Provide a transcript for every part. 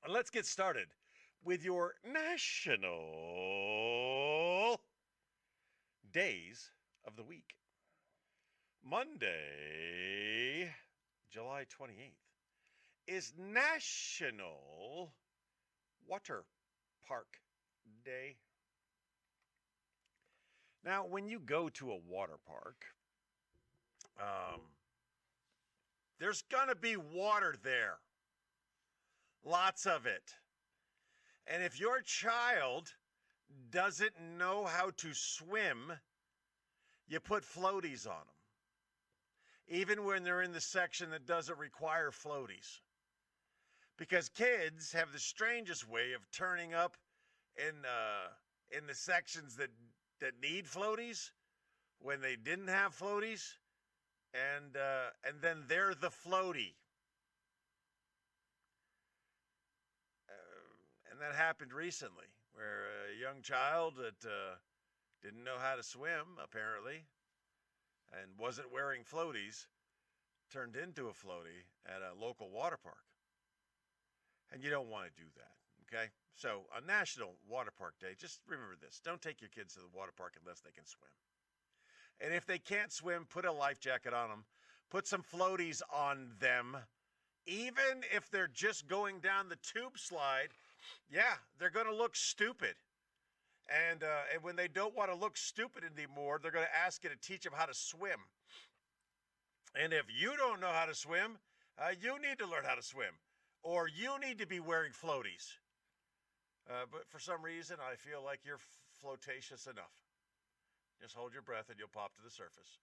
Let's get started with your national days of the week. Monday, July 28th, is National Water Park Day. Now, when you go to a water park, there's going to be water there. Lots of it. And if your child doesn't know how to swim, you put floaties on them. Even when they're in the section that doesn't require floaties. Because kids have the strangest way of turning up in the sections that need floaties when they didn't have floaties, and then they're the floaty. And that happened recently, where a young child that didn't know how to swim, apparently, and wasn't wearing floaties, turned into a floaty at a local water park. And you don't want to do that, okay? So on National Water Park Day, just remember this. Don't take your kids to the water park unless they can swim. And if they can't swim, put a life jacket on them. Put some floaties on them. Even if they're just going down the tube slide, yeah, they're going to look stupid. And when they don't want to look stupid anymore, they're going to ask you to teach them how to swim. And if you don't know how to swim, you need to learn how to swim. Or you need to be wearing floaties. But for some reason, I feel like you're flotatious enough. Just hold your breath and you'll pop to the surface.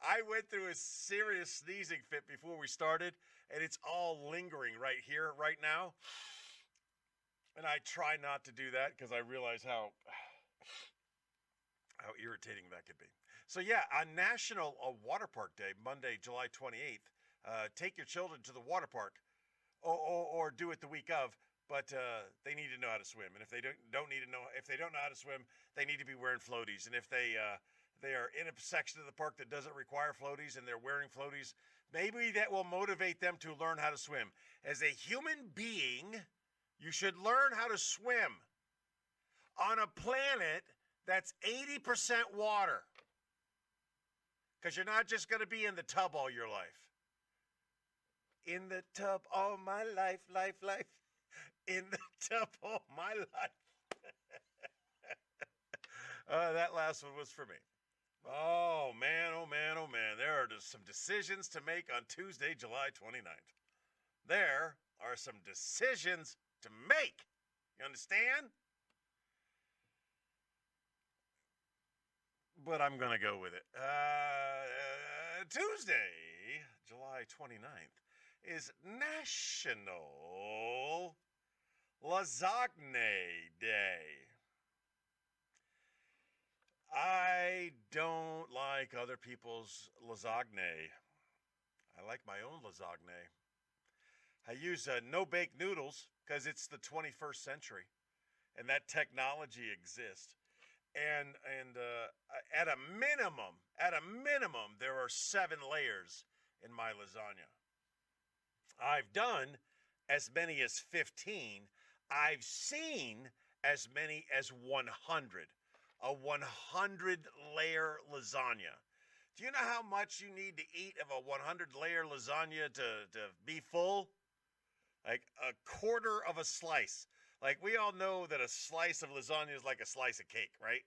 I went through a serious sneezing fit before we started, and it's all lingering right here, right now. And I try not to do that because I realize how irritating that could be. So yeah, on National Water Park Day, Monday, July 28th, take your children to the water park, or do it the week of. But they need to know how to swim, and if they don't know how to swim, they need to be wearing floaties. And if they are in a section of the park that doesn't require floaties and they're wearing floaties, maybe that will motivate them to learn how to swim. As a human being, you should learn how to swim on a planet that's 80% water, because you're not just going to be in the tub all your life. In the tub all my life, life. In the tub all my life. That last one was for me. Oh, man. There are just some decisions to make on Tuesday, July 29th. There are some decisions to make. You understand? But I'm going to go with it. Tuesday, July 29th, is National Lasagne Day. I don't like other people's lasagne. I like my own lasagne. I use no-bake noodles because it's the 21st century, and that technology exists. And at a minimum, there are 7 layers in my lasagna. I've done as many as 15. I've seen as many as 100. A 100-layer lasagna. Do you know how much you need to eat of a 100-layer lasagna to be full? Like a quarter of a slice. Like, we all know that a slice of lasagna is like a slice of cake, right?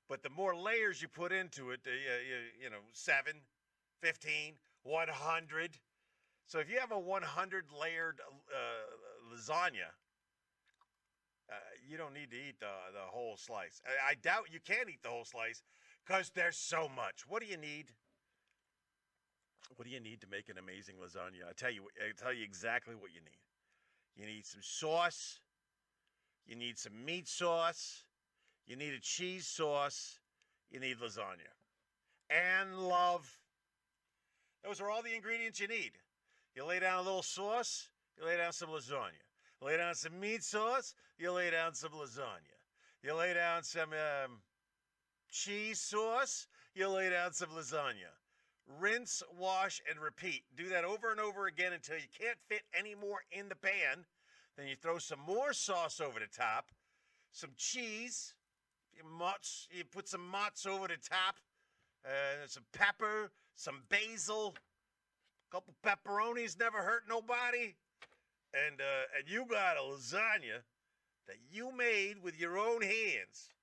But the more layers you put into it, 7, 15, 100. So if you have a 100-layered lasagna, you don't need to eat the whole slice. I doubt you can eat the whole slice because there's so much. What do you need? What do you need to make an amazing lasagna? I'll tell you exactly what you need. You need some sauce. You need some meat sauce. You need a cheese sauce. You need lasagna. And love. Those are all the ingredients you need. You lay down a little sauce. You lay down some lasagna. You lay down some meat sauce. You lay down some lasagna. You lay down some cheese sauce. You lay down some lasagna. rinse, wash, and repeat. Do that over and over again until you can't fit any more in the pan. Then you throw some more sauce over the top, some cheese, you put some mozz over the top, some pepper, some basil, a couple pepperonis, never hurt nobody, and you got a lasagna that you made with your own hands.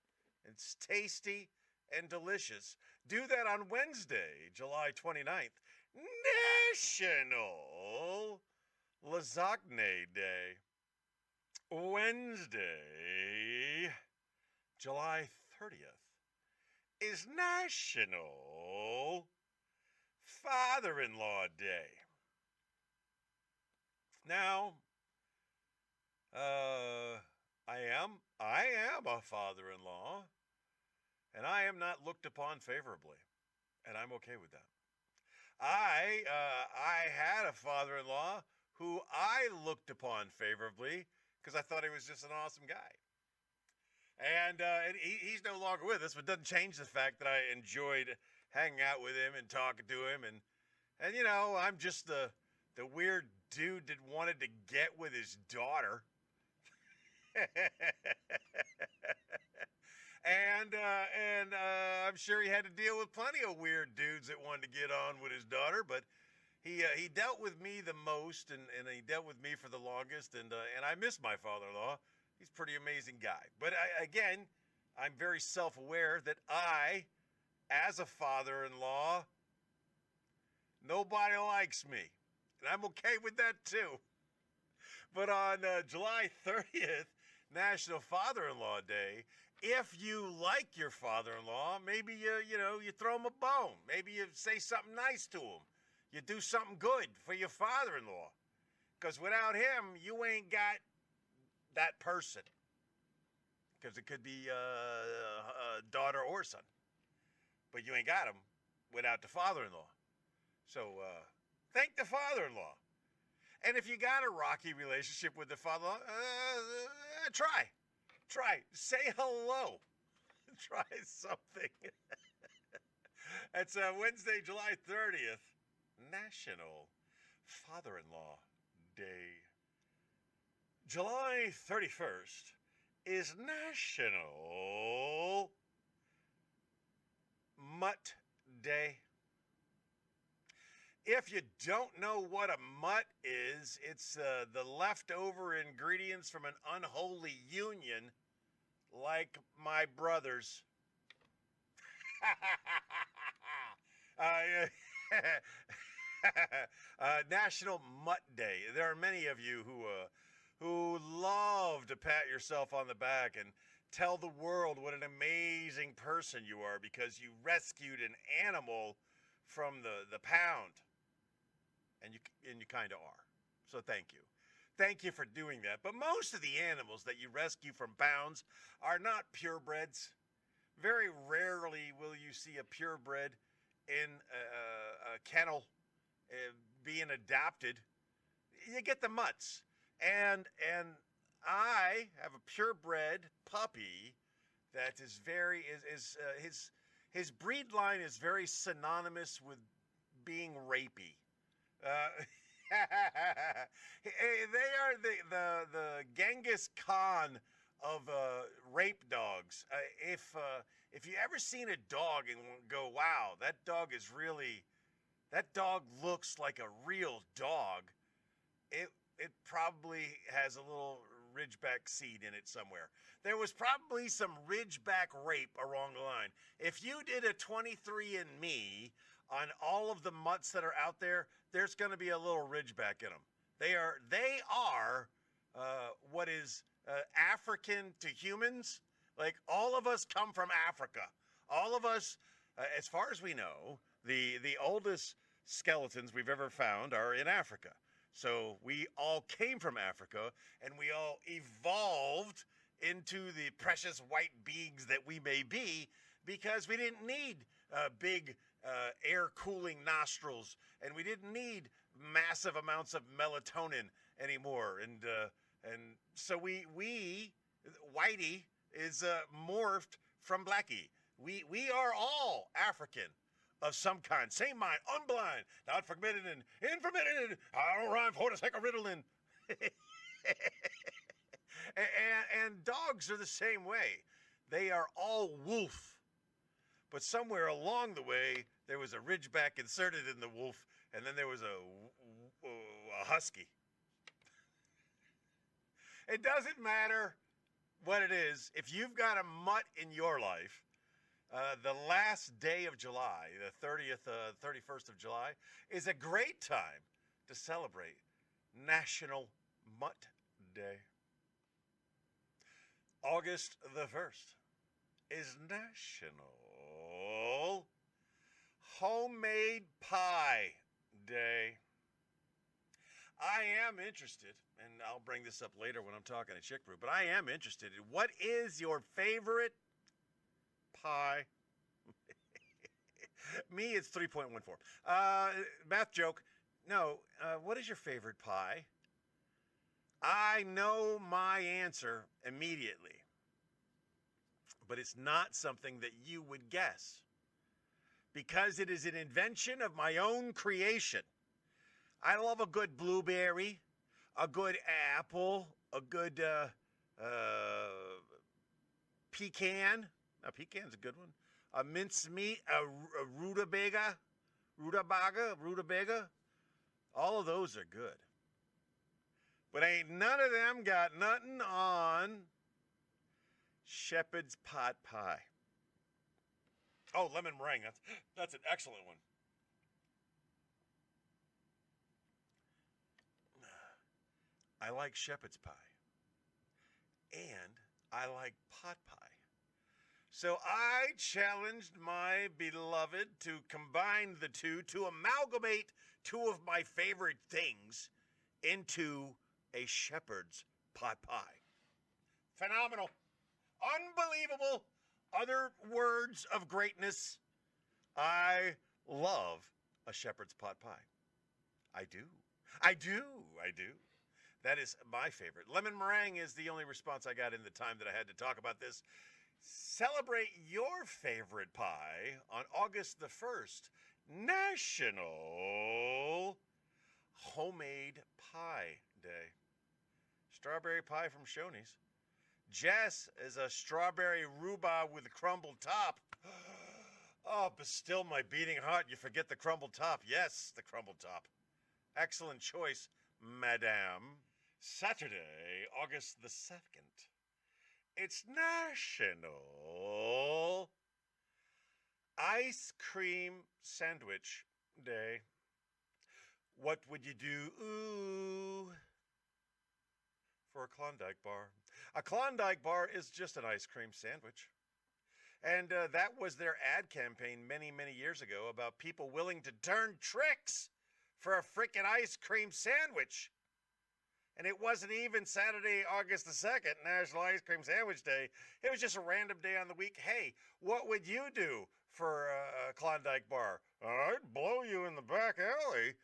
It's tasty and delicious. Do that on Wednesday, July 29th, National Lasagna Day. Wednesday, July 30th, is National Father-in-Law Day. Now, I am a father-in-law, and I am not looked upon favorably, and I'm okay with that. I had a father-in-law who I looked upon favorably because I thought he was just an awesome guy. And he's no longer with us, but doesn't change the fact that I enjoyed hanging out with him and talking to him. And you know, I'm just the weird dude that wanted to get with his daughter. and I'm sure he had to deal with plenty of weird dudes that wanted to get on with his daughter, but he dealt with me the most, and he dealt with me for the longest, and I miss my father-in-law. He's a pretty amazing guy. But again, I'm very self-aware that I, as a father-in-law, nobody likes me, and I'm okay with that too. But on July 30th, National Father-in-Law Day, if you like your father-in-law, maybe you throw him a bone. Maybe you say something nice to him. You do something good for your father-in-law. Because without him, you ain't got that person. Because it could be a daughter or son. But you ain't got him without the father-in-law. So thank the father-in-law. And if you got a rocky relationship with the father-in-law, try. Say hello. Try something. It's Wednesday, July 30th, National Father-in-Law Day. July 31st is National Mutt Day. If you don't know what a mutt is, it's the leftover ingredients from an unholy union like my brothers. National Mutt Day. There are many of you who love to pat yourself on the back and tell the world what an amazing person you are because you rescued an animal from the pound. And you kind of are. So thank you. Thank you for doing that. But most of the animals that you rescue from pounds are not purebreds. Very rarely will you see a purebred in a kennel being adopted. You get the mutts. And I have a purebred puppy that is very his breed line is very synonymous with being rapey. They are the Genghis Khan of rape dogs. If you ever seen a dog and go, wow, that dog looks like a real dog, it probably has a little Ridgeback seed in it somewhere. There was probably some Ridgeback rape along the line. If you did a 23andMe on all of the mutts that are out there, there's going to be a little Ridgeback in them. They are what is African to humans. Like, all of us come from Africa. All of us, as far as we know, the oldest skeletons we've ever found are in Africa. So we all came from Africa, and we all evolved into the precious white beings that we may be because we didn't need big air cooling nostrils, and we didn't need massive amounts of melatonin anymore. And so Whitey is morphed from Blackie. We are all African. of some kind. Same mind, unblind, not forbidden and unforbidden. I don't rhyme for to take a riddle in. And dogs are the same way. They are all wolf. But somewhere along the way, there was a ridgeback inserted in the wolf, and then there was a husky. It doesn't matter what it is. If you've got a mutt in your life, the last day of July, the 30th, 31st of July, is a great time to celebrate National Mutt Day. August the 1st is National Homemade Pie Day. I am interested, and I'll bring this up later when I'm talking to Chick Brew, but I am interested in what is your favorite pie? Me, it's 3.14. Math joke. No, what is your favorite pie? I know my answer immediately, but it's not something that you would guess because it is an invention of my own creation. I love a good blueberry, a good apple, a good pecan. Now, pecan's a good one. A mincemeat, a rutabaga. All of those are good. But ain't none of them got nothing on shepherd's pot pie. Oh, lemon meringue. That's an excellent one. I like shepherd's pie. And I like pot pie. So I challenged my beloved to combine the two, to amalgamate two of my favorite things into a shepherd's pot pie. Phenomenal. Unbelievable. Other words of greatness. I love a shepherd's pot pie. I do. That is my favorite. Lemon meringue is the only response I got in the time that I had to talk about this. Celebrate your favorite pie on August the 1st, National Homemade Pie Day. Strawberry pie from Shoney's. Jess is a strawberry rhubarb with a crumbled top. Oh, but still my beating heart, you forget the crumbled top. Yes, the crumbled top. Excellent choice, madame. Saturday, August the 2nd. It's National Ice Cream Sandwich Day. What would you do for a Klondike bar? A Klondike bar is just an ice cream sandwich. And that was their ad campaign many, many years ago about people willing to turn tricks for a freaking ice cream sandwich. And it wasn't even Saturday, August the 2nd, National Ice Cream Sandwich Day. It was just a random day on the week. Hey, what would you do for a Klondike bar? I'd blow you in the back alley,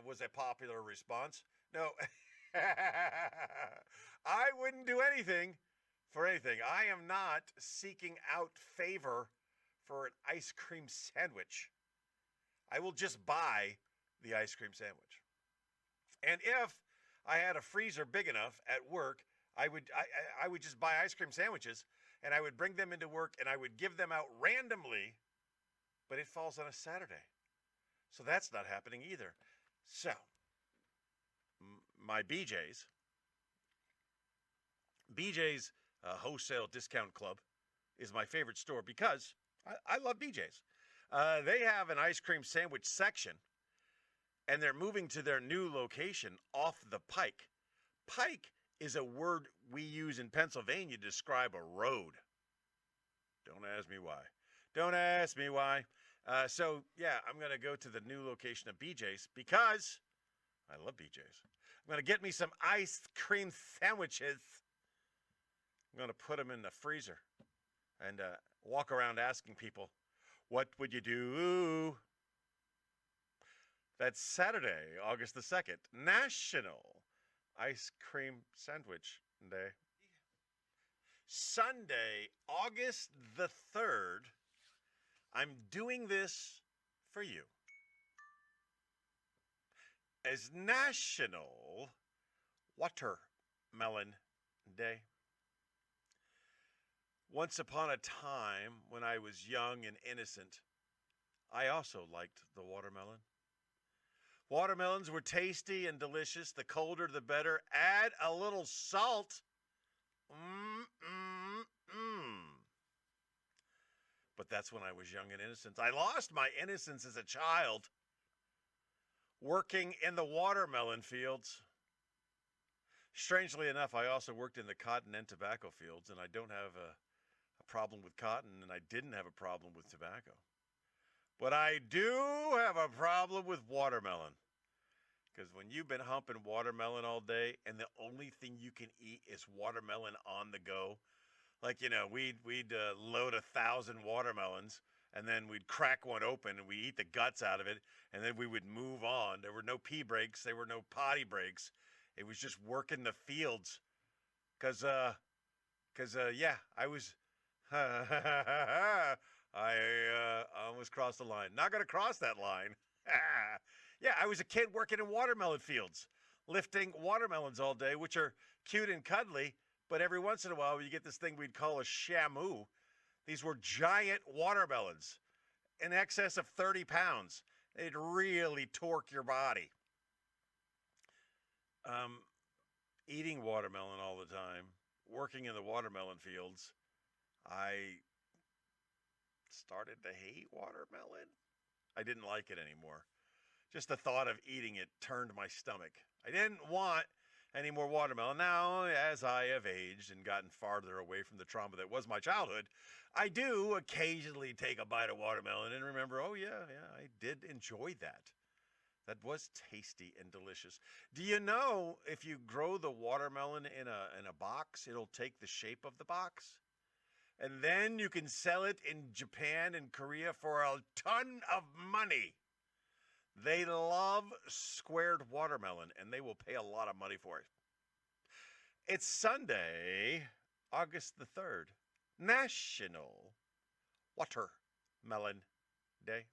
was a popular response. No, I wouldn't do anything for anything. I am not seeking out favor for an ice cream sandwich. I will just buy the ice cream sandwich. And if I had a freezer big enough at work, I would just buy ice cream sandwiches, and I would bring them into work, and I would give them out randomly, but it falls on a Saturday. So that's not happening either. So, my BJ's Wholesale Discount Club is my favorite store because I love BJ's. They have an ice cream sandwich section, and they're moving to their new location off the Pike. Pike is a word we use in Pennsylvania to describe a road. Don't ask me why. Don't ask me why. So, yeah, I'm going to go to the new location of BJ's because I love BJ's. I'm going to get me some ice cream sandwiches. I'm going to put them in the freezer and walk around asking people, what would you do? That's Saturday, August the 2nd, National Ice Cream Sandwich Day. Sunday, August the 3rd, I'm doing this for you is National Watermelon Day. Once upon a time, when I was young and innocent, I also liked the watermelon. Watermelons were tasty and delicious. The colder, the better. Add a little salt. Mmm. But that's when I was young and innocent. I lost my innocence as a child working in the watermelon fields. Strangely enough, I also worked in the cotton and tobacco fields, and I don't have a problem with cotton, and I didn't have a problem with tobacco. But I do have a problem with watermelon. Because when you've been humping watermelon all day and the only thing you can eat is watermelon on the go, like, we'd load 1,000 watermelons and then we'd crack one open and we eat the guts out of it and then we would move on. There were no pee breaks. There were no potty breaks. It was just working the fields. Because yeah, I was, I almost crossed the line. Not going to cross that line. Yeah, I was a kid working in watermelon fields, lifting watermelons all day, which are cute and cuddly, but every once in a while you get this thing we'd call a shamu. These were giant watermelons in excess of 30 pounds. They'd really torque your body. Eating watermelon all the time, working in the watermelon fields, I started to hate watermelon. I didn't like it anymore. Just the thought of eating it turned my stomach. I didn't want any more watermelon. Now, as I have aged and gotten farther away from the trauma that was my childhood, I do occasionally take a bite of watermelon and remember, oh yeah, I did enjoy that. That was tasty and delicious. Do you know if you grow the watermelon in a box, it'll take the shape of the box? And then you can sell it in Japan and Korea for a ton of money. They love squared watermelon, and they will pay a lot of money for it. It's Sunday, August the 3rd, National Watermelon Day.